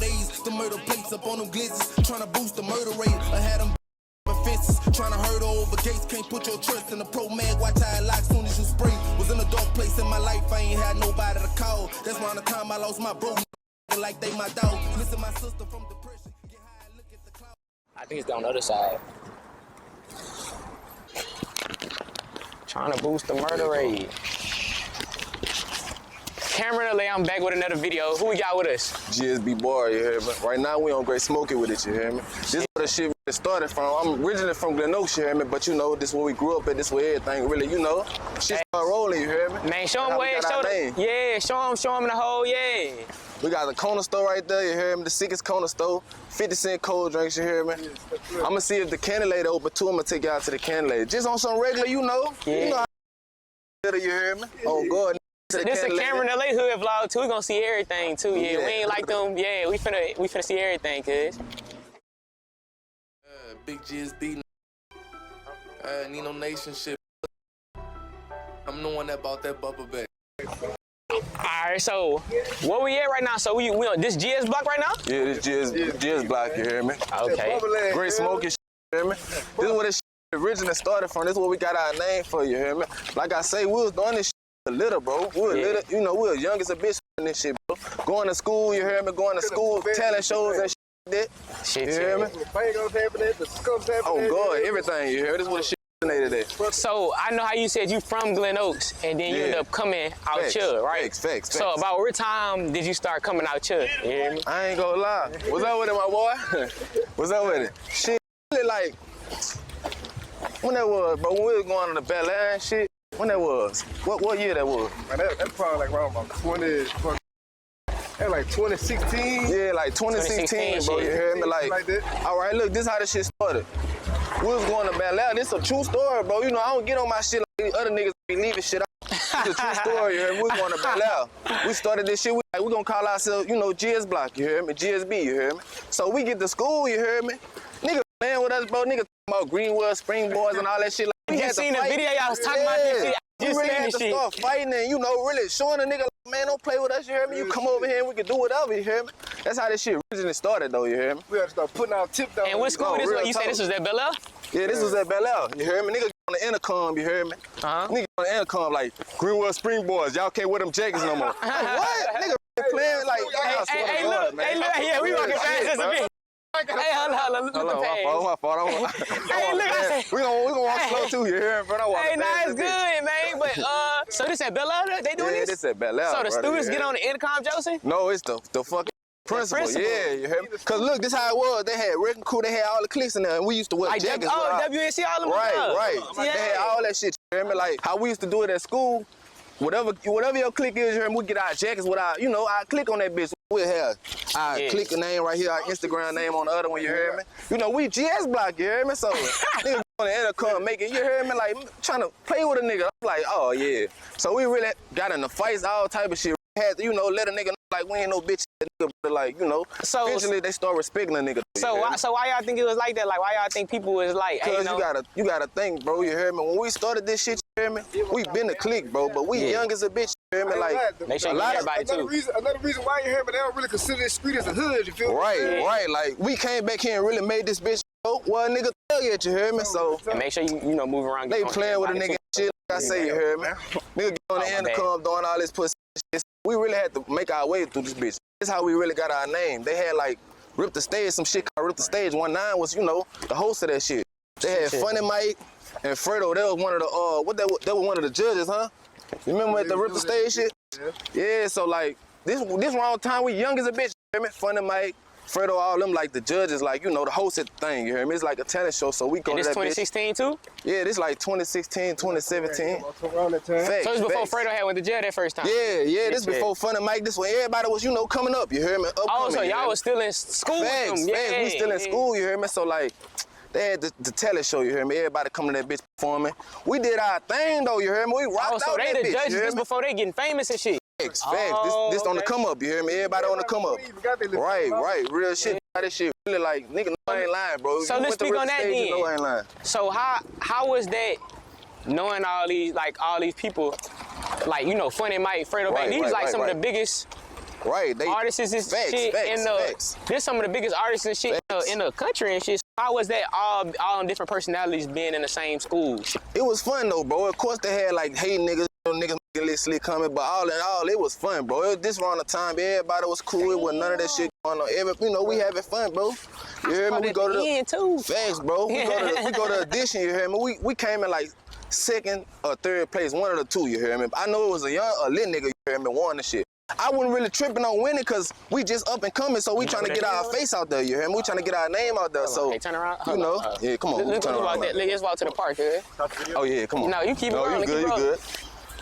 mayonnaise. The murder plates up on them glizzes, trying to boost the murder rate. I had them fences, trying to hurdle over gates. Can't put your trust in the pro mag. Watch how it lock soon as you spray. Was in a dark place in my life, I ain't had nobody to call. That's around the time I lost my bro. Like they my dog. Listen, my sister from depression. Get high, look at the cloud. I think it's down the other side. Trying to boost the murder rate. Camera delay, I'm back with another video. Who we got with us? GSB Bari, you hear me? Right now we on Great Smokey with it, you hear me? This is where the shit really started from. I'm originally from Glen Oaks, you hear me? But you know, this is where we grew up at, this is where everything really, you know, shit started rolling, you hear me? Man, show them where, show them. Yeah, show them the whole, yeah. We got the corner store right there, you hear me? The sickest corner store. 50-cent cold drinks, you hear me? I'm gonna see if the candy lady open too. I'm gonna take you out to the candy lady. Just on some regular, you know? Yeah. You know how you hear me? Oh, God. This a camera in LA hood vlog too. We gonna see everything too. Yeah, we ain't like them. Yeah, we finna see everything, cuz. Big GSB. Need no nation shit. I'm the one that bought that bubble back. Alright, so where we at right now? So we on this GS block right now? Yeah, this GS block, you hear me? Okay. Great Smokey shit, you hear me? This is where this shit originally started from. This is where we got our name for, you hear me? Like I say, we was doing this shit little, bro. We were little, you know, we were young as a bitch in this shit, bro. Going to school, you hear me? Going to school, talent shows and shit. Shit, you hear me? Oh, God, everything, you hear me? This is what the shit originated at. So, I know how you said you from Glen Oaks, and then you ended up coming out here, right? Facts. So, about what time did you start coming out here? You hear me? I ain't gonna lie. What's up with it, my boy? What's up with it? Shit, really like, when that was, bro, when we was going on the Bel Air and shit, when that was? What year that was? Man, that's probably like around about 20, that like 2016. Yeah, like 2016, bro, you hear me? Like that. All right, look, this is how this shit started. We was going to Bel Air. This a true story, bro. You know, I don't get on my shit like these other niggas be leaving shit out. It's a true story, you hear me? We was going to Bel Air. We started this shit, we gonna call ourselves, you know, GS Block, you hear me? GSB, you hear me? So we get to school, you hear me? Nigga playing with us, bro. Nigga talking about Greenwood, Springboards, and all that shit. We just seen the video y'all was talking about this shit. We really had to start fighting and, you know, really showing a nigga, like, man, don't play with us, you hear me? You come over here and we can do whatever, you hear me? That's how this shit originally started, though, you hear me? We had to start putting our tip down. And what school this was? You said this was at Bel Air? Yeah, this was at Bel Air, you hear me? Nigga on the intercom, you hear me? Nigga on the intercom, like, Greenwood Springboards, y'all can't wear them jackets no more. Like, what? Nigga playing, like, hey, look, yeah, we walking fast as a bitch. Hey, hold on, look at the page. My fault. Hey, look, I said. We gonna walk slow too, you hear me? Hey, nah, it's good, man, but, so this at Bel Air, they doing this? Yeah, this at Bel Air. So the students get on the intercom, Joseph? No, it's the fucking principal. Yeah, you hear me? Cause look, this how it was. They had wrecking crew, they had all the cliques in there, and we used to wear jackets. WNC, all of them. Right. Yeah. They had all that shit, you hear me? Like how we used to do it at school. Whatever your clique is, you hear me? We get our jackets with our, you know, our click on that bitch. We'll have our click name right here, our Instagram name on the other one, you hear me? You know, we GS Block, you hear me? So nigga on the intercom making, you hear me? Like trying to play with a nigga. I'm like, oh yeah. So we really got in the fights, all type of shit. We had to, you know, let a nigga know like we ain't no bitch nigga, but like, you know, so eventually they start respecting a nigga. So why y'all think it was like that? Like why y'all think people was like, hey, Cause you gotta think, bro, you hear me? When we started this shit, you hear me? We been a clique, bro, but we young as a bitch, you hear me? Like make sure you everybody too. Another reason why you hear me, they don't really consider this street as a hood, you feel me? Right. Like we came back here and really made this bitch well nigga thug yet, you hear me? So and make sure you know move around. They playing with a nigga shit, like I say, you hear me? Nigga get on the intercom doing all this pussy shit. We really had to make our way through this bitch. This is how we really got our name. They had like Rip the Stage, some shit called Rip the Stage. 19 was, you know, the host of that shit. They had Funny Mike and Fredo. That was one of the that was one of the judges, huh? You remember at the Rip the Stage shit? Yeah, so like this wrong time we young as a bitch, you hear me? Funny Mike, Fredo, all them like the judges, like, you know, the host of the thing, you hear me? It's like a talent show, so we go to that bitch. And this 2016 too? Yeah, this like 2016, 2017. Facts, so it's before Fredo had went to jail that first time? Yeah, this before Funny Mike, this when everybody was, you know, coming up, you hear me? Oh, so y'all was still in school with them? Facts, we still in school, you hear me? So like, they had the talent show, you hear me? Everybody coming to that bitch performing. We did our thing though, you hear me? We rocked out that bitch. So they the judges just before they getting famous and shit? Facts. This on the come up, you hear me? Everybody on the come up. Right, real shit. This shit really like, nigga, no, I ain't lying, bro. So let's speak on that then. You know I ain't lying. So how was that, knowing all these people, like, you know, Funny Mike, Fredo, these like some of the biggest Right, they artists and shit. There's some of the biggest artists and shit in the country and shit. How was that all different personalities being in the same school? It was fun though, bro. Of course they had like hey niggas making little slick comment, but all in all, it was fun, bro. This around the time everybody was cool. It wasn't none of that shit going on. We having fun, bro. You hear me? We go to the end too. Facts, bro. We go to audition. You hear me? We came in like second or third place, one of the two. You hear me? I know it was a lit nigga. You hear me? Won the shit. I wasn't really tripping on winning because we just up and coming, so we trying to get our face out there, you hear me? We trying to get our name out there, so, hey, turn around. You know, yeah, come on. Let's walk to the park, eh? Oh, yeah, come on. No, you keep rolling. You good.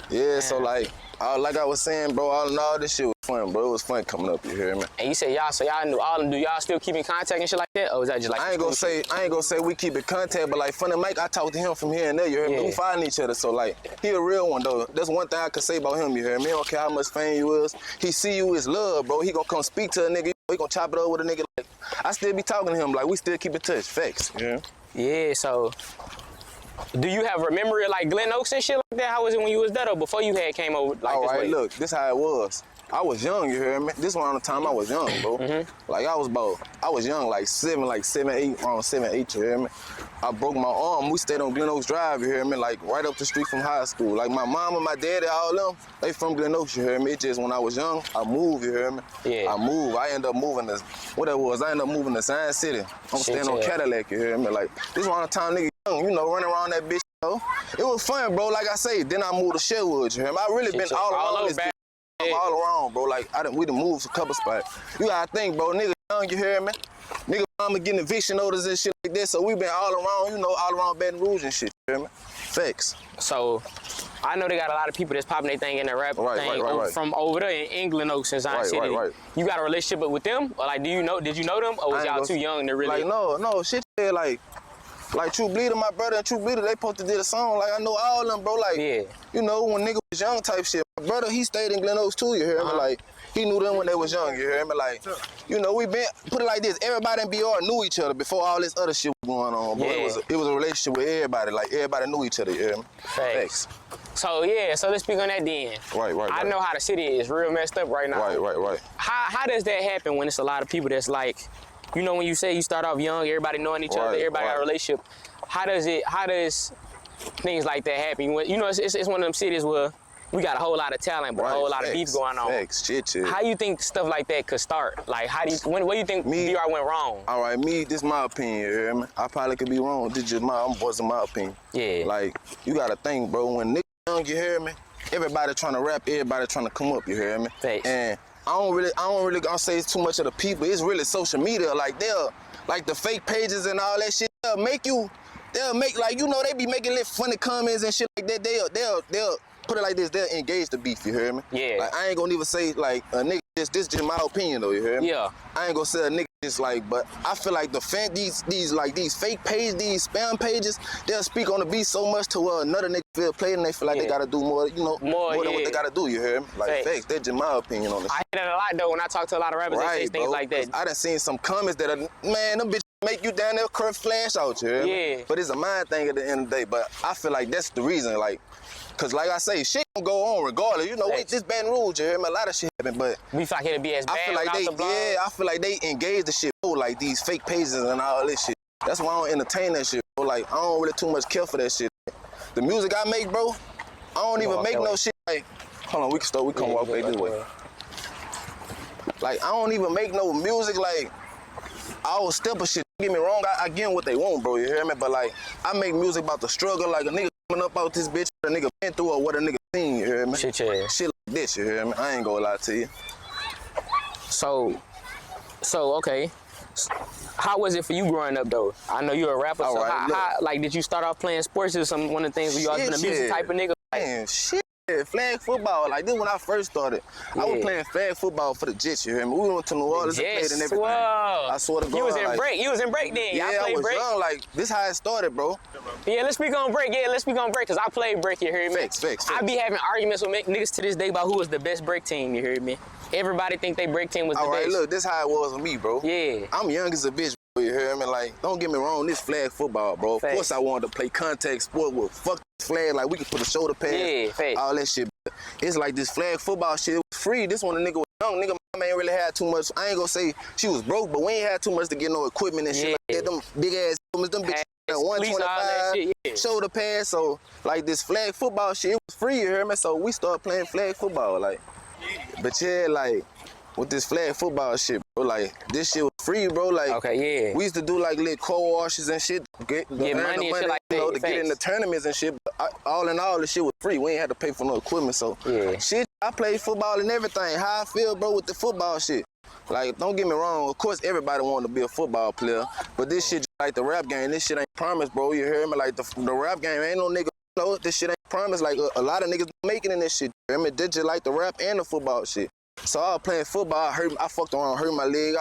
Yeah, so like I was saying, bro, all in all, this shit was fun, bro. It was fun coming up, you hear me? And you said y'all knew all of them. Do y'all still keep in contact and shit like that? Or is that just like I ain't gonna say we keep in contact, but like Funny Mike, I talk to him from here and there, you hear me? We find each other, so like, he a real one though. That's one thing I can say about him, you hear me? He don't care how much fame you is. He see you as love, bro. He gonna come speak to a nigga, he gonna chop it up with a nigga. Like, I still be talking to him, like, we still keep in touch, facts. Yeah. Yeah, so do you have a memory of like Glen Oaks and shit like that? How was it when you was there or before you had came over like this way? Look, this how it was. I was young, you hear me? This around the time I was young, bro. Like I was young, like 7, 8, around 7, 8, you hear me? I broke my arm. We stayed on Glen Oaks Drive, you hear me? Like right up the street from high school. Like my mom and my daddy, all them, they from Glen Oaks, you hear me? It just when I was young, I moved, you hear me? Yeah. I moved. I ended up moving to, what that was, I ended up moving to Science City. I'm staying on Cadillac, you hear me? Like this around the time nigga young, you know, running around that bitch, you know? It was fun, bro. Like I say, then I moved to Sherwood, you hear me? I really been all around this bitch. All around, bro. Like we done moved a couple spots. You gotta think, bro. Nigga young, you hear me? Nigga mama getting eviction orders and shit like that. So we been all around, you know, all around Baton Rouge and shit. You hear me? Facts. So I know they got a lot of people that's popping their thing in the rap thing from over there in England, Oaks and Zion City. You got a relationship with them? Or like, did you know them? Or was y'all too young to really? Like no, shit. Like True Bleeder, my brother and True Bleeder, they supposed to did a song. Like I know all of them, bro. Like you know when nigga was young type shit. My brother, he stayed in Glen Oaks too. You hear me? Like he knew them when they was young. You hear me? Like you know we been put it like this. Everybody in BR knew each other before all this other shit was going on. Bro. It was a relationship with everybody. Like everybody knew each other. You hear me? Facts. So yeah, so let's speak on that then. Right. I know how the city is real messed up right now. Right. How does that happen when it's a lot of people that's like, you know, when you say you start off young, everybody knowing each other, everybody got a relationship. How does things like that happen? You know, it's one of them cities where we got a whole lot of talent, but a whole lot of beef going on. Shit. How you think stuff like that could start? Like, what do you think BR went wrong? All right, this my opinion, you hear me? I probably could be wrong. This just my opinion. Yeah. Like, you gotta think, bro, when niggas young, you hear me? Everybody trying to rap, everybody trying to come up, you hear me? Thanks. And I don't really gonna say it's too much of the people. It's really social media. Like, like the fake pages and all that shit, they'll make, like, you know, they be making little funny comments and shit like that. They'll put it like this, they'll engage the beef, you hear me? Yeah. Like, I ain't gonna even say, like, a nigga, this just my opinion, though, you hear me? Yeah. I ain't gonna say a nigga just like, but I feel like these fake pages, these spam pages, they'll speak on the beat so much to where another nigga feel played and they feel like they gotta do more, you know, more than what they gotta do, you hear me? Like, facts, that's just my opinion on this. I hear that a lot, though, when I talk to a lot of rappers, they say things like that. I done seen some comments that are, man, them bitches make you down there curve flash out, you hear me? But it's a mind thing at the end of the day, but I feel like that's the reason, like, cause like I say, shit gonna go on regardless. You know, this Baton Rouge, you hear me? A lot of shit happen, but we feel like it'll be as bad. I feel like they engage the shit, bro, like these fake pages and all this shit. That's why I don't entertain that shit, bro. Like I don't really too much care for that shit. The music I make, bro, I don't even make no shit like. Hold on, we can walk back this way. Like I don't even make no music like all step of shit. Don't get me wrong, I get what they want, bro. You hear me? But like I make music about the struggle, like a nigga coming up out this bitch, what a nigga been through or what a nigga seen, you hear me? Shit like this, you hear me? I ain't gonna lie to you. So okay. How was it for you growing up though? I know you're a rapper, so how like did you start off playing sports or one of the things where you always been a music type of nigga? Man, shit. Flag football, like this when I first started. I was playing flag football for the Jets, you hear me? We went to New Orleans and played and everything. Whoa. I swear to God. You was in break then. Yeah, I was young, like this how it started, bro. Yeah, let's speak on break. Cause I played break, you hear me? Facts. I be having arguments with niggas to this day about who was the best break team, you hear me? Everybody think they break team was the best. Alright, look, this how it was with me, bro. Yeah. I'm young as a bitch, bro, you hear me? Like, don't get me wrong, this flag football, bro. Of course I wanted to play contact sport with fuck this flag, like we could put a shoulder pad, all that shit. It's like this flag football shit, it was free. This one a nigga was young nigga, my man ain't really had too much. I ain't gonna say she was broke, but we ain't had too much to get no equipment and shit like that. Them big ass helmets, them bitches. 125 shoulder pads, so like this flag football shit, it was free, you hear me? So we started playing flag football, like. But yeah, like with this flag football shit, bro, like this shit was free, bro. Like, okay, yeah. We used to do like little co-washes and shit, get money and shit like that, you know, to get in the tournaments and shit. But all in all, this shit was free. We ain't had to pay for no equipment, so shit. I played football and everything. How I feel, bro, with the football shit. Like, don't get me wrong, of course everybody wanted to be a football player, but this shit just like the rap game, this shit ain't promised, bro, you hear me? Like, the rap game ain't no nigga, you know, this shit ain't promised. Like, a lot of niggas making in this shit, you hear me? This just like the rap and the football shit. So I was playing football, I fucked around, hurt my leg,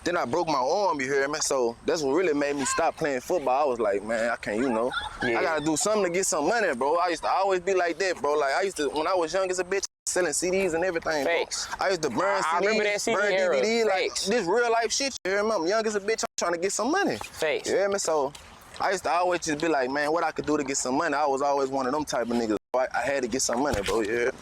then I broke my arm, you hear me? So that's what really made me stop playing football. I was like, man, I can't, you know, I gotta do something to get some money, bro. I used to always be like that, bro. Like, when I was young as a bitch, selling CDs and everything, bro. I used to burn CDs, remember that CD burn era. DVDs, like this real life shit, you hear me? I'm young as a bitch, I'm trying to get some money. You hear me? So I used to always just be like, man, what I could do to get some money. I was always one of them type of niggas. I had to get some money, bro, you hear me?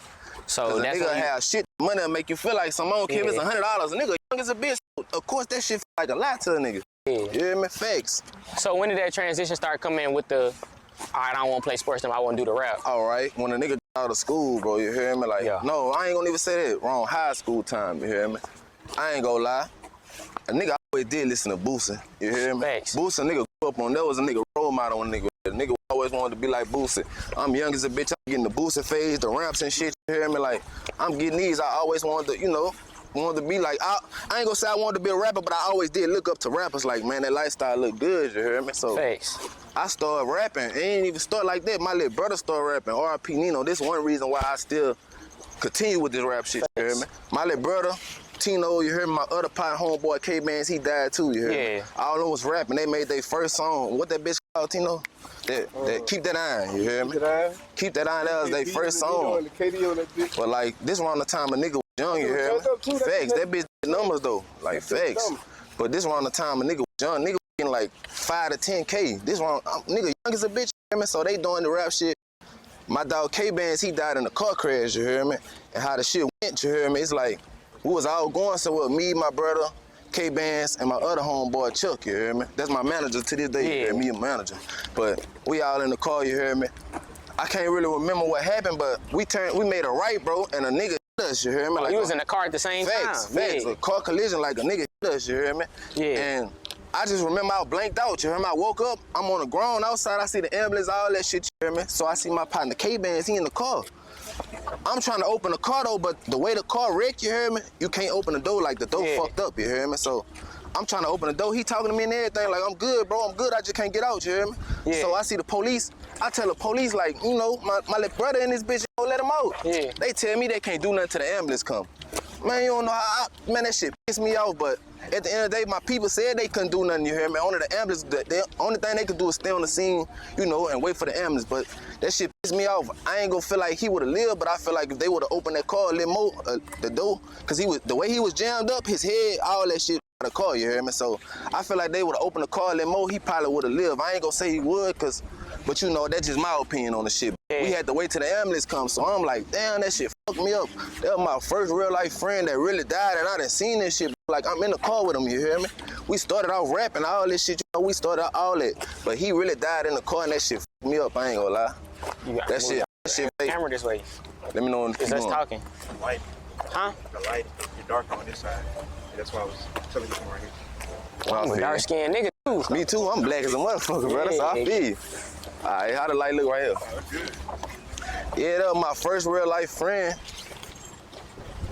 So that's a nigga have shit money to make you feel like some. I don't care if it's $100. A nigga young as a bitch, of course that shit feel like a lot to a nigga. You hear me? Facts. So when did that transition start coming in with the, all right, I don't want to play sports, I want to do the rap? All right, when a nigga out of school, bro, you hear me? Like, no, I ain't gonna even say that. Wrong, high school time, you hear me? I ain't gonna lie. A nigga always did listen to Boosie, you hear me? Facts. Boosie, nigga grew up on, that was a nigga role model on nigga. The nigga always wanted to be like Boosie. I'm young as a bitch, I'm getting the Boosie phase, the ramps and shit, you hear me? Like, I'm getting these, I always wanted to, you know, wanted to be like, I ain't gonna say I wanted to be a rapper, but I always did look up to rappers like, man, that lifestyle look good, you hear me? So I started rapping. It ain't even start like that. My little brother started rapping, R.I.P. Nino. This one reason why I still continue with this rap shit, you hear me? My little brother, Tino, you hear me? My other pot homeboy, K-Bands, he died too, you hear me? All of them was rapping. They made their first song. What that bitch called, Tino? That Keep That Iron, you hear me? Keep That Iron, that was their first song. But like, this around the time a nigga was young, you hear me? Facts, that bitch did numbers though, like facts. But this around the time a nigga was young, nigga getting like 5 to 10K. This one, nigga young as a bitch, you hear me? So they doing the rap shit. My dog K-Bands, he died in a car crash, you hear me? And how the shit went, you hear me? It's like, we was all going somewhere, me, my brother, K-Bands, and my other homeboy, Chuck, you hear me? That's my manager to this day, you hear me, a manager. But we all in the car, you hear me? I can't really remember what happened, but we made a right, bro, and a nigga hit us, you hear me? Like, you was in the car at the same time? Facts, a car collision, like a nigga hit us, you hear me? And I just remember I was blanked out, you hear me? I woke up, I'm on the ground outside, I see the ambulance, all that shit, you hear me? So I see my partner K-Bands, he in the car. I'm trying to open the car though, but the way the car wrecked, you hear me? You can't open the door, like the door fucked up, you hear me? So I'm trying to open the door, he talking to me and everything, like, I'm good, bro, I'm good, I just can't get out, you hear me? So I see the police, I tell the police, like, you know, my little brother and this bitch, don't let him out. They tell me they can't do nothing till the ambulance come. Man, you don't know how, man, that shit pissed me off, but at the end of the day, my people said they couldn't do nothing, you hear me? Only the ambulance, the only thing they could do is stay on the scene, you know, and wait for the ambulance, but that shit pissed me off. I ain't gonna feel like he would've lived, but I feel like if they would've opened that car a little more, the door, cause the way he was jammed up, his head, all that shit, the car, you hear me? So I feel like they would've opened the car a little more, he probably would've lived. I ain't gonna say he would, but you know, that's just my opinion on the shit. We had to wait till the ambulance comes, so I'm like, damn, that shit fucked me up. That was my first real life friend that really died, and I done seen this shit. Like, I'm in the car with him, you hear me? We started off rapping, all this shit, you know, we started out all that. But he really died in the car, and that shit fucked me up, I ain't gonna lie. That shit fake. Camera this way. Let me know when it's us talking. The light. Huh? The light, you're dark on this side. That's why I was telling you from right here. I'm a dark-skinned nigga, too. Me too, I'm black as a motherfucker, bro. That's how I feel. All right, how the light look right here? Yeah, that was my first real life friend.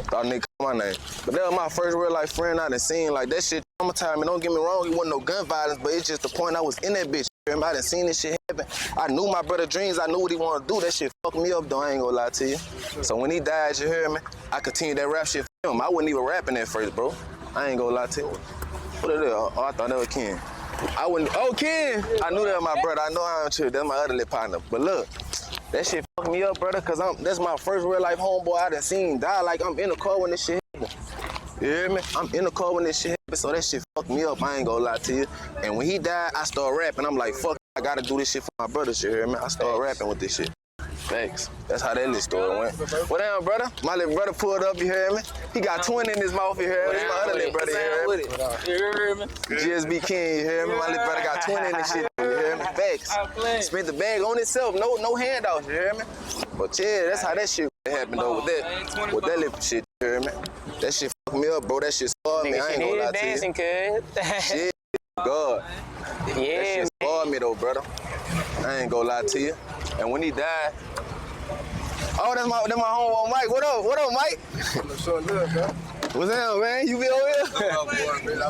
Thought nigga called my name. But that was my first real life friend I done seen. Like, that shit traumatized me. Don't get me wrong, it wasn't no gun violence, but it's just the point I was in that bitch. I done seen this shit happen. I knew my brother dreams. I knew what he wanted to do. That shit fucked me up, though. I ain't gonna lie to you. So when he died, you hear me? I continued that rap shit for him. I wasn't even rapping at first, bro. I ain't gonna lie to you. What is that? Oh, I thought that was Ken. I wouldn't. Oh, Ken! I knew that was my brother. I know how I'm true. That's my other little partner. But look, that shit fucked me up, brother, cause that's my first real life homeboy I done seen die. Like, I'm in the car when this shit happened. You hear me? I'm in the car when this shit happened, so that shit fucked me up. I ain't gonna lie to you. And when he died, I started rapping. I'm like, fuck, I gotta do this shit for my brothers. You hear me? I started rapping with this shit. Thanks. That's how that little story went. What down, brother? My little brother pulled up, you heard me? He got 20 in his mouth, you heard me? This my other little brother, you heard me? You heard me? GSB King, you heard me? My little brother got 20 in this shit, you heard me? Facts. Spent the bag on itself, no handouts, you heard me? But yeah, that's how that shit happened though, with that little shit, you heard me? That shit fucked me up, bro. That shit scarred me. I ain't gonna lie to you. Dancing, cuz. Shit, God. Yeah, that shit scarred me though, brother. I ain't gonna lie to you. And when he died, oh, that's my homeboy Mike. What up, Mike? What's up, man? You be over here?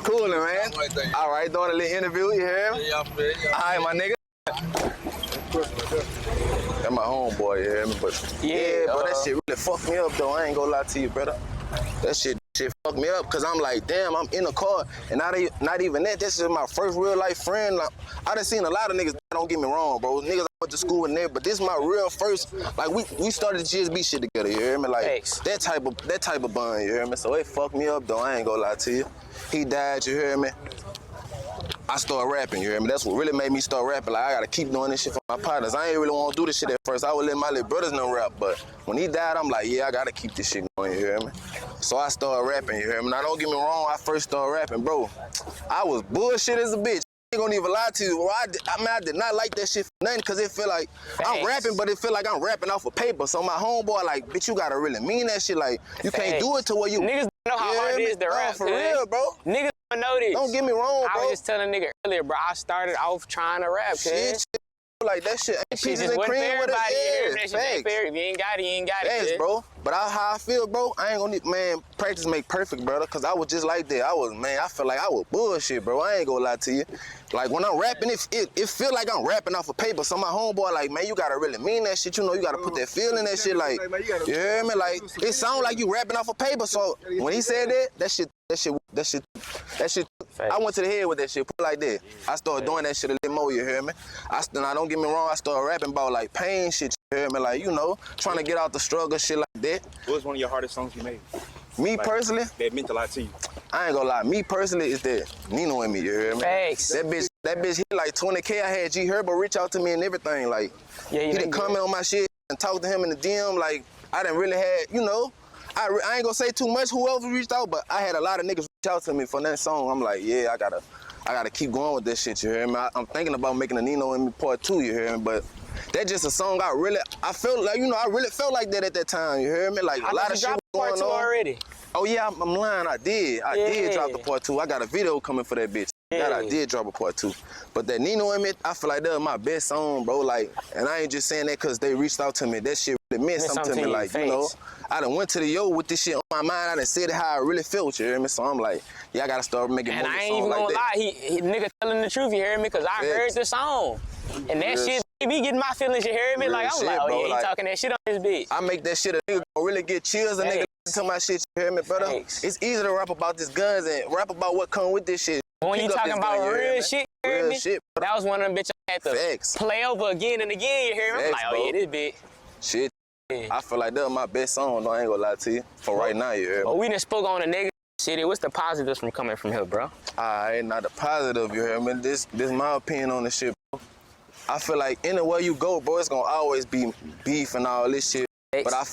Coolin', man. All right, doing a little interview, you hear me? All right, my nigga. That's my homeboy, you hear me? But yeah, but that shit really fucked me up, though. I ain't gonna lie to you, brother. That shit fucked me up, cause I'm like, damn, I'm in a car, and not even that. This is my first real life friend. Like, I done seen a lot of niggas. Don't get me wrong, bro. Niggas I went to school with there, but this is my real first. Like we started the GSB shit together. You hear me? Like that type of bond. You hear me? So it fucked me up, though. I ain't gonna lie to you. He died. You hear me? I started rapping, you hear me? That's what really made me start rapping. Like, I gotta keep doing this shit for my partners. I ain't really want to do this shit at first. I would let my little brothers know rap, but when he died, I'm like, yeah, I gotta keep this shit going, you hear me? So I started rapping, you hear me? Now, don't get me wrong, I first started rapping, bro. I was bullshit as a bitch. I ain't gonna even lie to you. Bro. I did not like that shit for nothing, because it feel like I'm rapping, but it feel like I'm rapping off of paper. So my homeboy, like, bitch, you gotta really mean that shit. Like, you can't do it to where you... Niggas don't know how hard it is to rap, for real, bro. Niggas don't know this. Don't get me wrong, bro. I was just telling a nigga earlier, bro, I started off trying to rap, shit. Like, that shit ain't peaches and cream with it. That shit ain't fair. If you ain't got it, you ain't got it. Thanks, bro. But how I feel, bro, I ain't gonna need, man, practice make perfect, brother, because I was just like that. I feel like I was bullshit, bro. I ain't gonna lie to you. Like, when I'm rapping, it feel like I'm rapping off of paper. So my homeboy, like, man, you gotta really mean that shit. You know, you gotta put that feel in that shit. Like, you hear me? Like, it sound like you rapping off of paper. So when he said that shit, I went to the head with that shit, put it like that. I started doing that shit a little more, you hear me? Now, don't get me wrong, I started rapping about, like, pain shit, you hear me? Like, you know, trying to get out the struggle, shit like that. What was one of your hardest songs you made? Me personally? That meant a lot to you. I ain't gonna lie, me personally, is that Nino and me, you hear me? Thanks. That bitch hit like 20K. I had G Herbo reach out to me and everything. Like, he didn't comment on my shit and talk to him in the DM. Like, I didn't really have, you know, I ain't gonna say too much whoever reached out, but I had a lot of niggas reach out to me for that song. I'm like, yeah, I gotta keep going with this shit, you hear me? I'm thinking about making a Nino and me part 2, you hear me? But that's just a song I felt like, you know, I really felt like that at that time, you hear me? Like, a lot of shit was going on. Already? Oh yeah, I'm lying, I did drop the part 2. I got a video coming for that bitch. That I did drop a part 2. But that Nino and me, I feel like that was my best song, bro. Like, and I ain't just saying that because they reached out to me. That shit really meant something to me. Like, you know, I done went to the yo with this shit on my mind. I done said how I really felt, you hear me? So I'm like, yeah, I gotta start making more songs like that. And I ain't even gonna lie, he nigga telling the truth, you hear me? Because I heard the song. And that shit be getting my feelings, you hear me? Like, I'm like, oh yeah, he talking that shit on this bitch. I make that shit a nigga gonna really get chills, a nigga listen to my shit, you hear me, brother? It's easy to rap about these guns and rap about what come with this shit. When you talking about real shit, you hear me? That was one of them bitches I had to play over again and again, you hear me? I'm like, oh yeah, this bitch. Shit. I feel like that was my best song, though. I ain't gonna lie to you. For right now, you hear me? Well, we done spoke on the negative shit. What's the positives from coming from here, bro? Alright, not the positive, you hear me? This my opinion on this shit, bro. I feel like anywhere you go, bro, it's gonna always be beef and all this shit. But I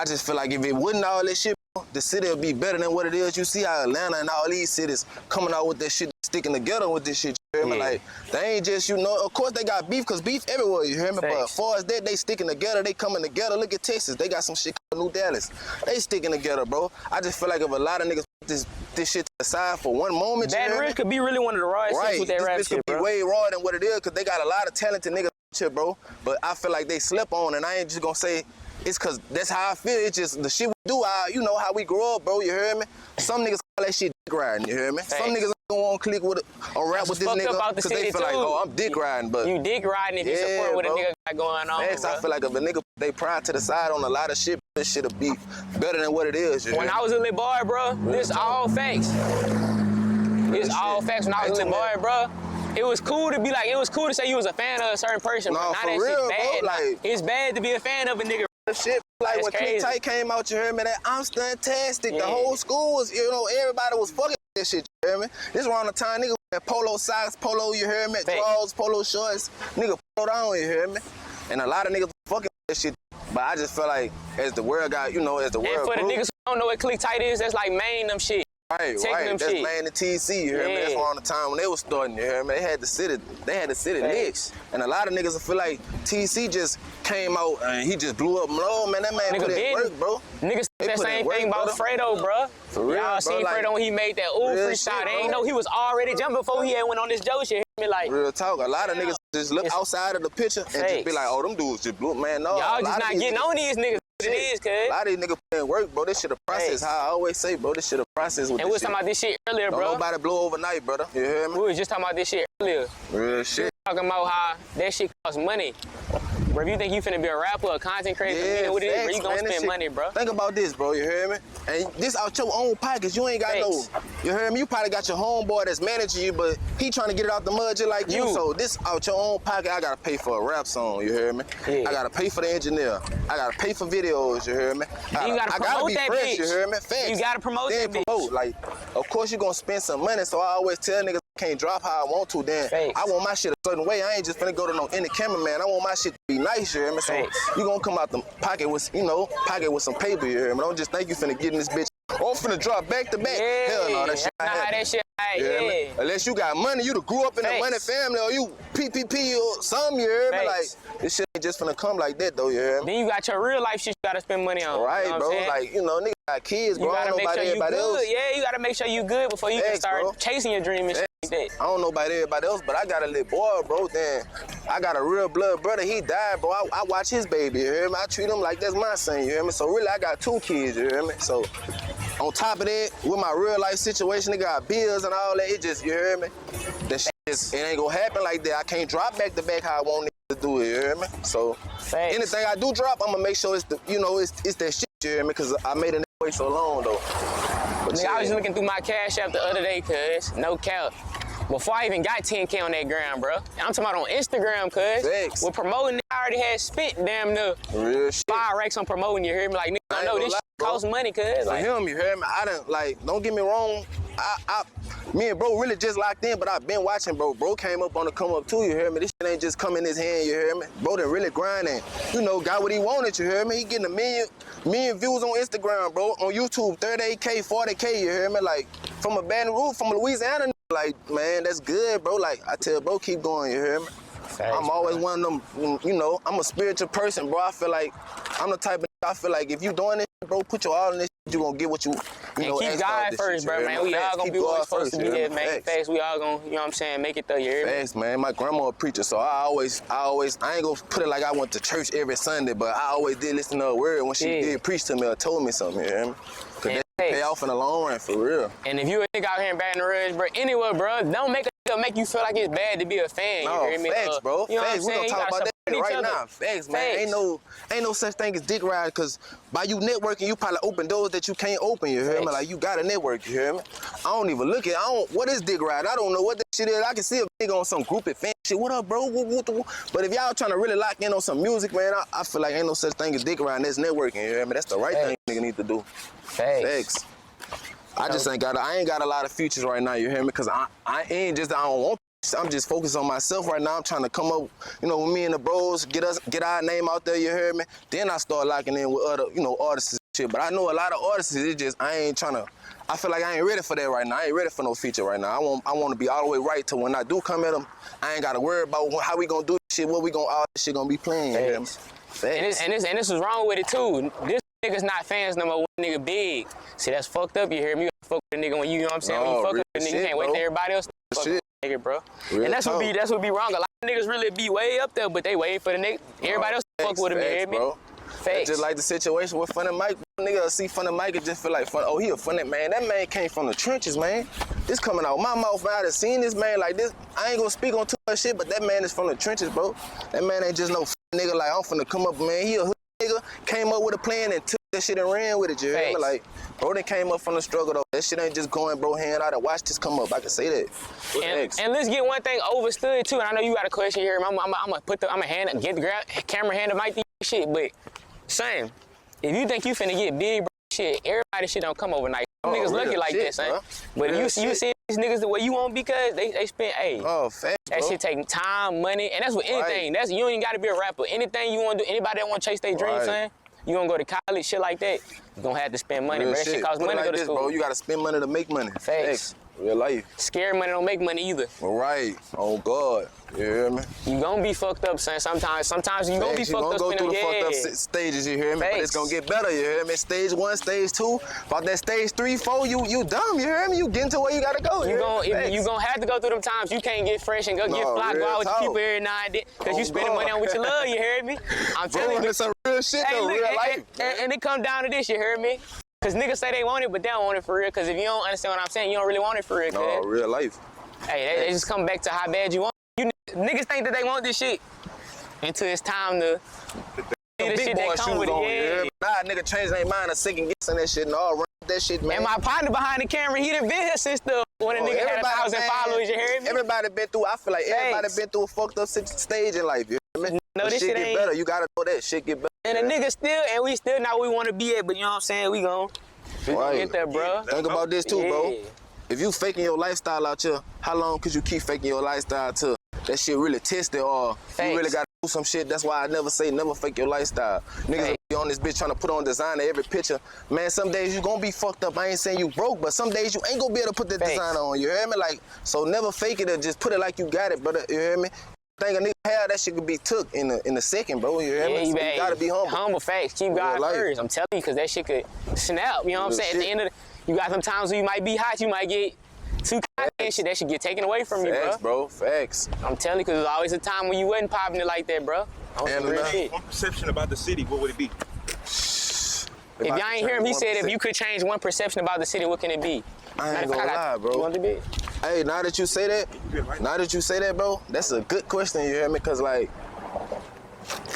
just feel like if it wasn't all this shit, bro, the city would be better than what it is. You see how Atlanta and all these cities coming out with that shit, sticking together with this shit, you hear me? Like, they ain't just, you know, of course they got beef, because beef everywhere, you hear me? But as far as that, they sticking together, they coming together. Look at Texas, they got some shit called New Dallas. They sticking together, bro. I just feel like if a lot of niggas put this shit to the side for one moment, Baton Rouge could be really one of the rawest shits with that rap shit, could be way rawer than what it is, because they got a lot of talented niggas shit, bro. But I feel like they slip on, and I ain't just gonna say it's because that's how I feel. It's just the shit we do, you know how we grow up, bro, you hear me? Some niggas call that shit dick riding, you hear me? Some niggas don't want to click with or rap with this nigga because they feel like, oh, I'm dick riding, but you dick riding if you support what a nigga got going on, bro. I feel like if a nigga put they pride to the side on a lot of shit, this shit'll be better than what it is, you When I was a little boy, bro, this all facts. It's all facts when I was a little boy, bro. It was cool to be like, it was cool to say you was a fan of a certain person, but now that shit's bad. Bro, like, it's bad to be a fan of a nigga. Shit, like when Click Tight came out, you heard me? That I'm stuntastic. The whole school was, you know, everybody was fucking that shit, you heard me? This around the time nigga had polo socks, polo, you heard me? Drawers, polo shorts, nigga polo down, you heard me? And a lot of niggas that shit. But I just feel like as the world got, as the world And for grew, the niggas who don't know what click tight is, that's like main them shit. Right. That's shit. man the TC, you hear me? That's around the time when they was starting, you hear me? They had the city licks. And a lot of niggas feel like TC just came out and he just blew up. No, man, that man put in work, bro. Niggas said that same thing about Fredo, bro. For real, Y'all seen Fredo when he made that freestyle. They ain't know he was already jumping before he had went on this Joe shit. Like, real talk. A lot of niggas just look outside of the picture and just be like, oh, them dudes just blew up. Man, no. Y'all just not getting on these niggas. It is, cuz. A lot of these niggas put in work, bro. This shit a process. How I always say, bro, this shit a process with and we was talking about this shit earlier, bro. Don't nobody blow overnight, brother. You hear me? We was just talking about this shit earlier. Real shit. Talking about how that shit costs money. Bro, if you think you finna be a rapper or a content creator, what it is, bro, you gonna spend money, bro. Think about this, bro, you hear me? And this out your own pockets, you ain't got no, you hear me? You probably got your homeboy that's managing you, but he trying to get it out the mud just like you. So this out your own pocket, I gotta pay for a rap song, you hear me? I gotta pay for the engineer. I gotta pay for videos, you hear me? You gotta promote that bitch. You hear me? Facts. You gotta promote that bitch. Like, of course you gonna spend some money, so I always tell niggas, can't drop how I want to, then I want my shit a certain way. I ain't just finna go to no any cameraman. I want my shit to be nice, you hear me? So you gonna come out the pocket with, pocket with some paper, you hear me? Don't just think you finna get in this bitch. Oh, I'm finna drop back to back. Hell no, that shit not how that shit Unless you got money, you grew up in the money family, or you PPP or something, you hear me? Like, this shit ain't just finna come like that, though, you hear me? Then you got your real life shit you gotta spend money on. Right, you know bro. Like, nigga got kids, bro. I don't know about everybody else. Yeah, you gotta make sure you good before you can start chasing your dream and shit like that. I don't know about everybody else, but I got a little boy, bro. Then I got a real blood brother. He died, bro. I watch his baby, you hear me? I treat him like that's my son, you hear me? So really, I got 2 kids, you hear me? So on top of that, with my real life situation, they got bills and all that. It just, you hear me? That shit just, it ain't gonna happen like that. I can't drop back to back how I want to do it, you hear me? So anything I do drop, I'm gonna make sure it's the, it's that shit, you hear me? Cause I made it that way so long though. But nigga, I was just looking through my Cash App the other day, cuz, no cap. Before I even got 10K on that gram, bro. I'm talking about on Instagram, cuz. With promoting, I already had spent damn near real shit. 5 racks on promoting, you hear me? Like, nigga, I know this shit costs money, cuz. For him, you hear me? I done, like, don't get me wrong, me and bro really just locked in, but I've been watching, bro. Bro came up on the come up too, you hear me? This shit ain't just come in his hand, you hear me? Bro done really grinding, got what he wanted, you hear me? He getting a million views on Instagram, bro. On YouTube, 38K, 40K, you hear me? Like, from a Baton Rouge, from Louisiana, like, man, that's good, bro. Like, I tell bro, keep going, you hear me? I'm always one of them, I'm a spiritual person, bro. I feel like I'm the type of, I feel like if you doing this, bro, put your all in this, you gonna get what you know. And keep God first, bro, man. We all gonna be what we're supposed to be here, man. Facts, we all gonna, you know what I'm saying, make it through, you hear me? Facts, man. My grandma a preacher, so I ain't gonna put it like I went to church every Sunday, but I always did listen to her word when she did preach to me or told me something, you hear me? Cause that pay off in the long run, for real. And if you a nigga out here in Baton Rouge, bro, anywhere, bro, don't make you feel like it's bad to be a fan, no, you hear me? Facts, bro. You know facts, we gonna talk about that right now. Facts, man. Ain't no such thing as dick ride, cause by you networking, you probably open doors that you can't open, you hear me? Like, you gotta network, you hear me? I don't even look at, what is dick ride? I don't know what that shit is. I can see a nigga on some groupie fan shit. What up, bro? But if y'all trying to really lock in on some music, man, I feel like ain't no such thing as dick ride. That's networking, you hear me? That's the right thing nigga need to do. Facts. I just ain't got a lot of features right now, you hear me? Cause I don't want. I'm just focused on myself right now. I'm trying to come up, with me and the bros, get our name out there, you heard me? Then I start locking in with other, artists and shit. But I know a lot of artists, I feel like I ain't ready for that right now. I ain't ready for no feature right now. I want to be all the way right to when I do come at them, I ain't got to worry about how we gonna do this shit, all this shit gonna be playing, you hear me? And this is wrong with it too. This niggas not fans no more when nigga big. See, that's fucked up, you hear me? You gotta fuck with a nigga when you know what I'm saying? When you fuck with a nigga, you can't wait till everybody else to fuck with a nigga, bro. And that's what be wrong. A lot of niggas really be way up there, but they waiting for the nigga. Everybody else to fuck with him, you hear me? Facts. Just like the situation with Funny Mike. Nigga see Funny Mike and just feel like, oh, he a funny man. That man came from the trenches, man. This coming out my mouth, man. I done seen this man like this. I ain't gonna speak on too much shit, but that man is from the trenches, bro. That man ain't just no nigga like, I'm finna come up, man. He a hood nigga, came up with a plan and took that shit and ran with it, you hear me? Like, bro, they came up from the struggle, though. That shit ain't just going, bro, hand out and watch this come up. I can say that. And let's get one thing overstood, too. And I know you got a question here. I'm gonna get the camera hand to mic these shit, but son, if you think you finna get big, bro, shit, everybody shit don't come overnight. Niggas lucky like that, son. But if you see these niggas the way you want because they spend, Oh, facts, that bro. shit take time, money, and that's with anything. Right. You don't even gotta be a rapper. Anything you wanna do, anybody that wanna chase their dreams, Right. son, you gonna go to college, shit like that, you gonna have to spend money, Real bro. That shit costs Put it money to like go to this, school. bro. You gotta spend money to make money. Facts. Real life. Scary money don't make money either. All right. Oh, God. You hear me? You gonna be fucked up, son. Sometimes you gonna be Facts, you fucked gonna up. go through the spending- fucked up stages, you hear me? But it's Facts. gonna get better, you hear me? Stage 1, stage 2. About that stage 3, 4, you dumb, you hear me? You getting to where you gotta go. You gonna Facts. have to go through them times. You can't get fresh and go get No, fly, go real out with your talk. people every now and then. Cause Oh, you spending God. money on what you love, you heard me? I'm Bro, telling you. it's some real shit Hey, though, look, real life. and it come down to this, you heard me? Cause niggas say they want it, but they don't want it for real. Cause if you don't understand what I'm saying, you don't really want it for real. No, Cause real life. hey, they just come back to how bad you want. You niggas think that they want this shit until it's time to see the Big shit boy that come shoes with on, it. you hear Yeah. me? Nah, nigga change their mind a second guessing that shit and all run that shit, man. And my partner behind the camera, he done been here since when a nigga had 1,000 man, followers, you hear me? Everybody been through, I feel like everybody Thanks. been through a fucked up stage in life, you hear me? No, But this shit shit get ain't- better, you gotta know that shit get better. And the nigga still, and we still not where we want to be at, but you know what I'm saying? We gon' Right. get there, bro. Think about this too, bro. Yeah. If you faking your lifestyle out here, how long could you keep faking your lifestyle till that shit really tested or Thanks. you really gotta do some shit? That's why I never say never fake your lifestyle. Niggas Thanks. be on this bitch trying to put on designer every picture. Man, some days you gonna be fucked up. I ain't saying you broke, but some days you ain't gonna be able to put that Thanks. designer on. You hear me? Like, so never fake it or just put it like you got it, brother. You hear me? Think a nigga have that shit could be took in a second, bro. You hear me? So you gotta be humble. Humble facts. Keep God life. first. I'm telling you, because that shit could snap. You know what I'm Real saying? At shit. the end of you got some times where you might be hot, you might get too cocky and shit. That shit get taken away from you, Facts, bro. bro. Facts. I'm telling you, because there's always a time when you wasn't popping it like that, bro. On some And real enough. shit. One perception about the city, what would it be? If If y'all ain't hear him, he said if 1%. you could change one perception about the city, what can it be? I ain't Matter of gonna fact, lie, bro. You want to be? Hey, now that you say that, bro, that's a good question, you hear me? Cause like,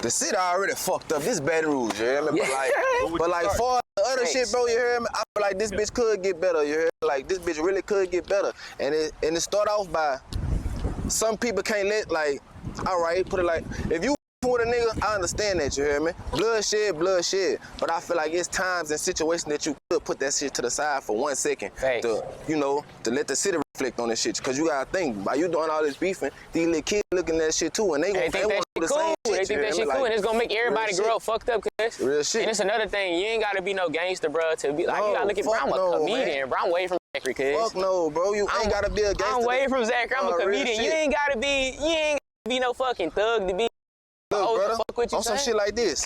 the city already fucked up. This Baton Rouge, you hear me? Yeah. But like for the other Thanks. shit, bro, you hear me? I feel like this bitch could get better, you hear me? Like this bitch really could get better. And it start off by, some people can't let like, all right, put it like, if you with a nigga, I understand that, you hear me? Bloodshed. But I feel like it's times and situations that you could put that shit to the side for 1 second. Thanks. To let the city reflect on this shit. Cause you gotta think, by you doing all this beefing, these little kids looking at that shit too, and they They want think to that do the shit same cool. shit. They you think hear that me? shit cool, Like, and it's gonna make everybody real grow shit. up fucked up, cuz. Real shit. And it's another thing, you ain't gotta be no gangster, bro, to be like, No, you gotta look at, bro, fuck I'm a no, comedian, man. bro, I'm way from Zachary, cuz. Fuck no, bro. You ain't gotta be a gangster. I'm way from Zachary, I'm a Real comedian. You shit. ain't gotta be no fucking thug to be. Look, Oh, brother, fuck what you on some saying? shit like this.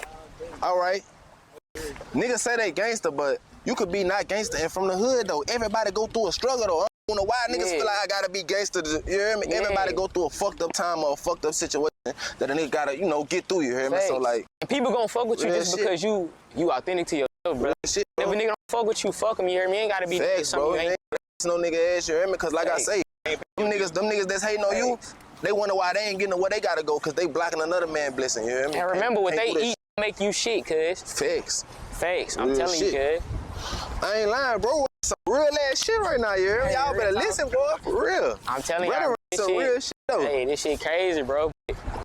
All right. Niggas say they gangster, but you could be not gangster and from the hood though. Everybody go through a struggle though. I don't know why niggas Yeah. feel like I gotta be gangster. You hear me? Yeah. Everybody go through a fucked up time or a fucked up situation that a nigga gotta, get through. You hear me? So Facts. like, And people gonna fuck with you Real just shit. because you authentic to yourself, bro. shit, If bro. a nigga don't fuck with you, fuck him, you hear me? Ain't gotta be Facts, bro. something you Ain't no nigga ass, you hear me? Cause like Facts. I say, them niggas that's hating on you, they wonder why they ain't getting where they gotta go, cause they blocking another man blessing, you hear me? And remember, what Can't they do that eat make you shit, cuz. Facts. Facts. I'm Real telling you, shit. cuz. I ain't lying, bro. Some real ass shit right now, you hear me? Hey, Y'all real better talk. listen, boy, for real. I'm telling you, Brother, this some real shit though. Hey, this shit crazy, bro.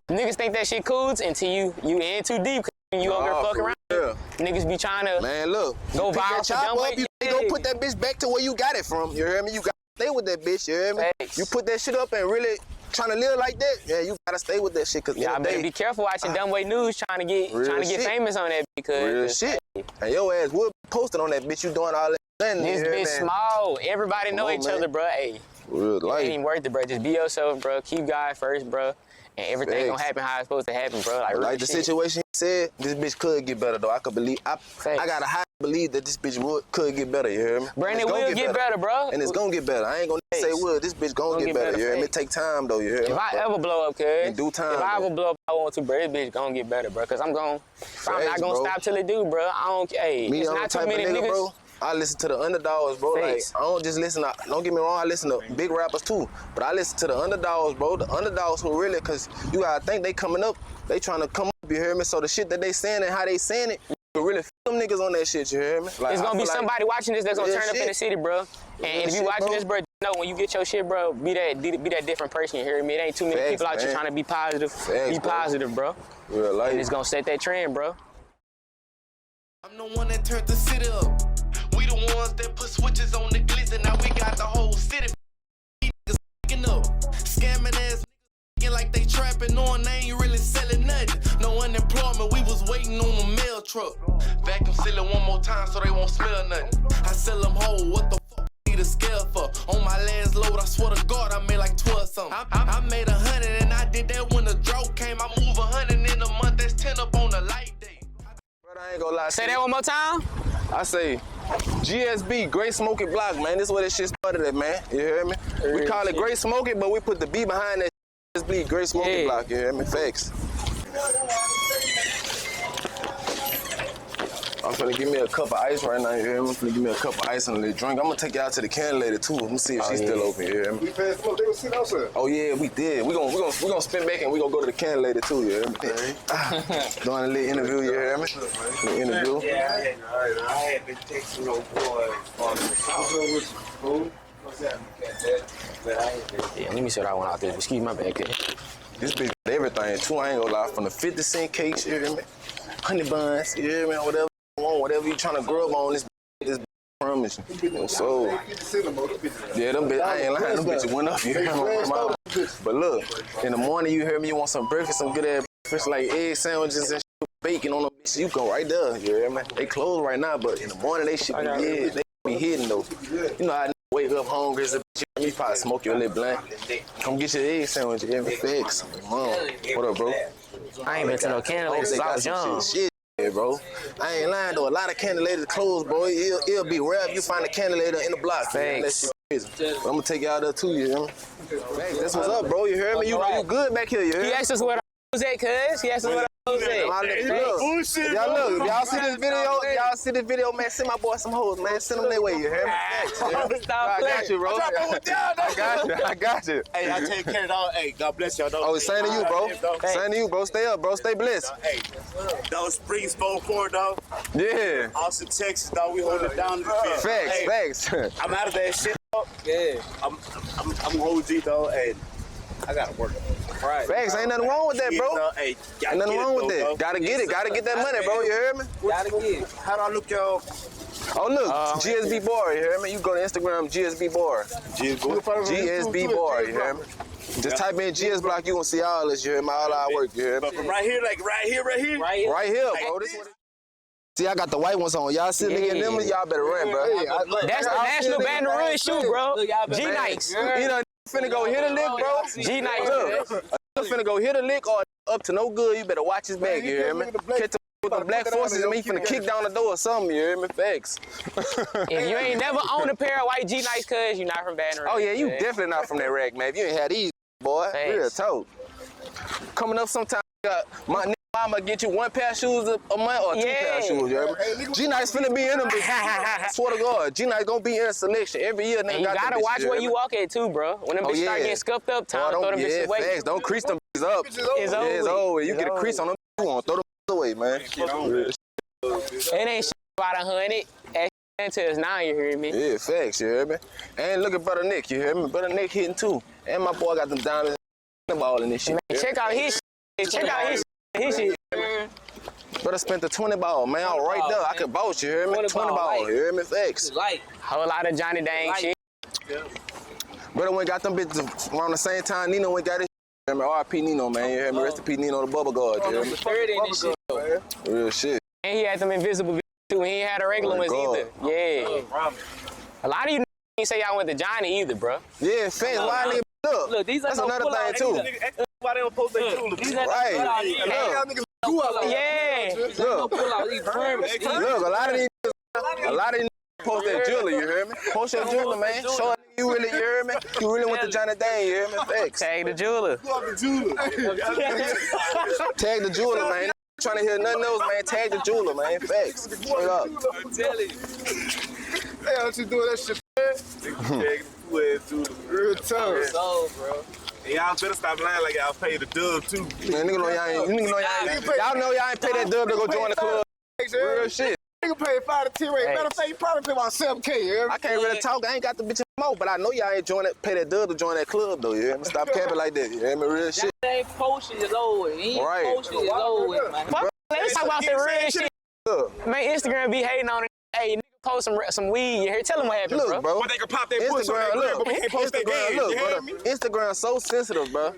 Niggas think that shit cool until you in too deep. Cause you over there Nah, fucking for around. real. Niggas be trying to Man, look. Go you pick viral that for chop dumb up, way- you yeah. go put that bitch back to where you got it from, you hear me? You gotta stay with that bitch, you hear me? Facts. You put that shit up and really trying to live like that, yeah, you gotta stay with that shit, cause y'all better be careful watching Dumbway News trying to get Real shit. famous on that because real shit. And your ass would be posted on that bitch, you doing all that. this bitch small. Everybody know on, each man. other, bro. Hey, Real it life. ain't even worth it, bro. Just be yourself, bro. Keep God first, bro. And everything gonna Facts. happen how it's supposed to happen, bro. Like, real Like the shit. situation he said, this bitch could get better though. I got a high belief that this bitch could get better, you hear me? Brandon It's gonna will get better, bro. And it's gonna get better. I ain't gonna say Facts. will. This bitch gonna get better, you hear me? It take time though, you hear me? If I ever blow up, cuz. In due time, If I bro. ever blow up, I want to, bro. This bitch gonna get better, bro. Cause I'm not Facts, gonna bro. stop till it do, bro. I don't, hey, Me, it's I'm the not too type of many nigga, niggas. bro. I listen to the underdogs, bro. Facts. Like, I don't just listen to, don't get me wrong, I listen to big rappers too. But I listen to the underdogs, bro. The underdogs who really, cause you gotta think they coming up, they trying to come up, you hear me? So the shit that they saying and how they saying it, you can really feel them niggas on that shit, you hear me? Like, It's I gonna be feel like- somebody watching this that's gonna Real turn up in shit. the city, bro. And if you shit, watching bro. this, bro, know when you get your shit, bro, be that different person, you hear me? It ain't too many Facts, people out here man. trying to be positive. Facts, Be bro. positive, bro. Real life. And it's gonna set that trend, bro. I'm the one that turned the city up. We the ones that put switches on the glitz, and now we got the whole city going, they ain't really selling nothing. No unemployment, we was waiting on the mail truck. Vacuum seal it one more time so they won't smell nothing. I sell them whole, what the fuck need a scale for? On my last load, I swear to God, I made like 12 something. I made 100 and I did that when the drought came. I move 100 in a month, that's 10 up on the light day. But I ain't gonna lie. Say that one more time. I say GSB, Great Smokey Block, man. This is where this shit started at, man. You hear me? We call it Great Smokey, but we put the B behind that GSB, Great Smokey Block. You hear me? Facts. I'm finna give me a cup of ice right now, you hear me? I'm finna give me a cup of ice and a little drink. I'm gonna take you out to the can lady too. Let me see if she's still open, you hear me? We passed smoke, they was sitting outside. Oh yeah, we did. We gonna spin back and we gonna go to the can lady too, you hear me? Doing a little interview, you hear me? Little interview. Yeah, I had been texting no boy on the phone. What's that? Yeah, let me see what I want out there. Excuse my bad, kid. This bitch got everything too, I ain't gonna lie. From the 50-cent cakes, you hear me? Honey buns, you hear me? Whatever you want, whatever you trying to grub on, this promise you. So, yeah, them bitches, I ain't lying, them bitches went up, you hear me? But look, in the morning, you hear me, you want some breakfast, some good ass breakfast, like egg sandwiches and shit, bacon on them bitches, you go right there, you hear me? They closed right now, but in the morning, they should be hidden. They be hidden though. You know, I wake up hungry as a bitch, you probably smoke your little blunt. Come get your egg sandwich, you hear me? Fix. Mom, what up, bro? I ain't been to no can lady since I was young. Shit, yeah, bro. I ain't lying though. A lot of candy ladies closed, bro. It'll be rare if you find a candy lady in the block. Thanks. But I'm gonna take you out there too, you hear me? Thanks. That's what's up, bro. You hear me? You good back here, you hear me? He asked us where the was at, cuz. He asked us where the was at. Y'all see this video, man, send my boy some hoes, man. Send them their way, you hear me? Thanks, I got you, bro. I got you. Hey, I take care of all. Hey, God bless y'all. Oh, it's same to you, bro. Same to you, bro. Stay up, bro. Stay blessed. Hey, those Springs 4-4, dog. Yeah. Austin, Texas, dog. We hold it down to the fence. Facts. I'm out of that shit, dog. Yeah. I'm OG, dog. Hey, I gotta work. Right. Facts. Ain't nothing wrong with that, bro. Hey, ain't nothing wrong with that. Gotta get it. Gotta get that money, bro. You hear me? Gotta get it. How do I look, y'all? Oh, look. GSB Bari, you hear me? You go to Instagram, GSB Bari. GSB Bari, you hear me? Just type in GS Block, you gonna see all this, you hear me? All our work, you hear me? But from right here, like right here? Right here, bro. This one. See, I got the white ones on. Y'all see me in them, y'all better run, bro. That's the National Baton Rouge shoe, bro. G-Nikes. You know, finna go hit a lick, bro. G-Nikes. Look, finna go hit a lick or up to no good, you better watch his back, you hear me? Catch the with the black forces and me finna kick down the door or something, you hear me? Facts. If you ain't never owned a pair of white G-Nikes, cuz you're not from Baton Rouge. Oh yeah, you definitely not from that rack, man. If you ain't had these, boy, real talk. Coming up sometime, my mama get you one pair of shoes a month or two pair of shoes, you hear me? G-Nikes finna be in them, bitch. Swear to God, G-Nikes gonna be in a selection every year. And you gotta watch where you walk at too, bro. When them bitches start getting scuffed up, time to throw them bitches away. Facts. Don't crease them bitches up. It's over. You get a crease on them, you wanna throw them away, man. It ain't shit about 100. Until it's 9, you hear me? Yeah, facts, you hear me? And look at Brother Nick, you hear me? Brother Nick hitting too. And my boy got them diamonds and ball in this shit. Man, check out his shit. Check out his shit. Brother spent the 20 ball, man. I was right there. I could bounce, you hear me? 20 ball, you hear me? Facts. Whole lot of Johnny Dang shit. Brother went got them bitches around the same time Nino went got his shit. R.I.P. Nino, man. You hear me? Rest in peace, Nino the Bubble Guard, you hear me? 30 in this shit, though. Real shit. And he had them invisible bitches too. He ain't had the regular ones either. Yeah. A lot of you ain't say y'all went to Johnny either, bro. Yeah, facts. Why nigga look? Look, these are that's another thing too. Why they don't post their jewelry? Right. Yeah. Look, a lot of these post their jewelry, you hear me? Post your jewelry, man. Show a nigga you really, you hear me? You really went to Johnny Dang, you hear me? Facts. Tag the jeweler. Tag the jeweler, man. Trying to hear nothing else, man. Tag the jeweler, man. Facts. Straight up. I'm telling you. Hey, how you doing that shit, man? Real tough. So, bro. Y'all better stop lying like y'all paid the dub too. Man, nigga know y'all know y'all ain't pay that dub to go join the club. Real shit. Nigga paid 5 to 10 rate. Matter of fact, you probably pay about 7K, yeah? I can't really talk. I ain't got the bitch more, but I know y'all ain't pay that dub to join that club though. Yeah, stop capping like that. You hear me? Real shit. That ain't potion is over. He ain't potion is over, man. Let's talk about the real shit. Man, Instagram be hating on it. Hey, nigga post some weed. You hear? Tell them what happened, look, bro. But they can pop their push on their gram, but we can't post their game. Look, bro. Instagram so sensitive, bro.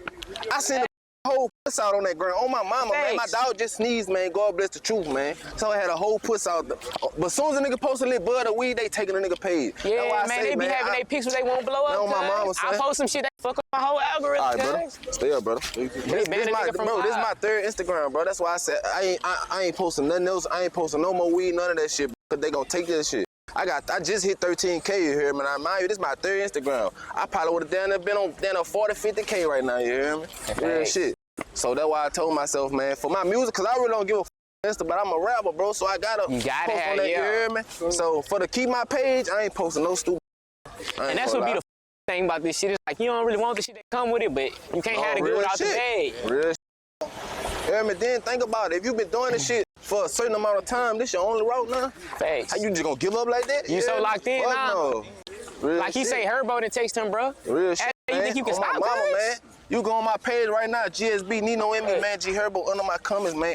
I seen the whole puss out on that ground. On my mama, man. My dog just sneezed, man. God bless the truth, man. So I had a whole puss out. But as soon as a nigga post a little bud of weed, they taking a nigga page. Yeah, that's why I man, say, they be having their pictures they won't blow up. On my mama, son. I post some shit that fuck up my whole algorithm. All right, brother. Stay up, brother. This my third Instagram, bro. That's why I said I ain't posting nothing else. I ain't posting no more weed, none of that shit, because they gonna take this shit. I just hit 13K here, man. I mind you, this is my third Instagram. I probably would have been on 40, 50K right now, you hear me? Real shit. So that's why I told myself, man, for my music, because I really don't give a Insta, but I'm a rapper, bro, so I gotta post on that, you hear me? So for to keep my page, I ain't posting no stupid. And that's what be the thing about this shit. It's like, you don't really want the shit that come with it, but you can't have to go without the bag. Real shit. Yeah, man, then think about it. If you've been doing this shit for a certain amount of time, this your only route now? Facts. How you just gonna give up like that? You so locked in now? No. Like he say, Herbo didn't text him, bro. Real shit, you think you can stop, mama, man? You go on my page right now, GSB, Nino Emmy, man, G Herbo under my comments, man,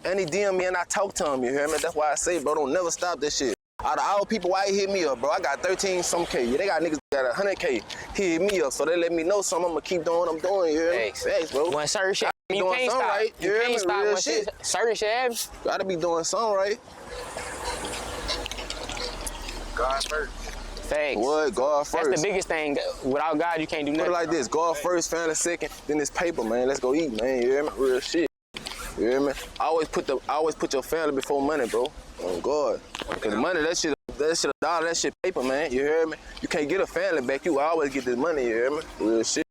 and he DM me and I talk to him, you hear me? That's why I say, bro, don't never stop this shit. Out of all people, why he hit me up, bro? I got 13-some K. Yeah, they got niggas that got 100K. He hit me up, so they let me know something. I'm gonna keep doing what I'm doing, you hear me? Thanks, bro. When certain shit, you can't stop. Right. You can't stop when certain shit happens. Gotta be doing something right. God first. Thanks. What? God first. That's the biggest thing. Without God, you can't do nothing. Put it like this: God first, family second, then this paper, man. Let's go eat, man. You hear me? Real shit. You hear me? I always put your family before money, bro. Oh God. Cause money, that shit a dollar, that shit paper, man. You hear me? You can't get a family back. You always get this money. You hear me? Real shit.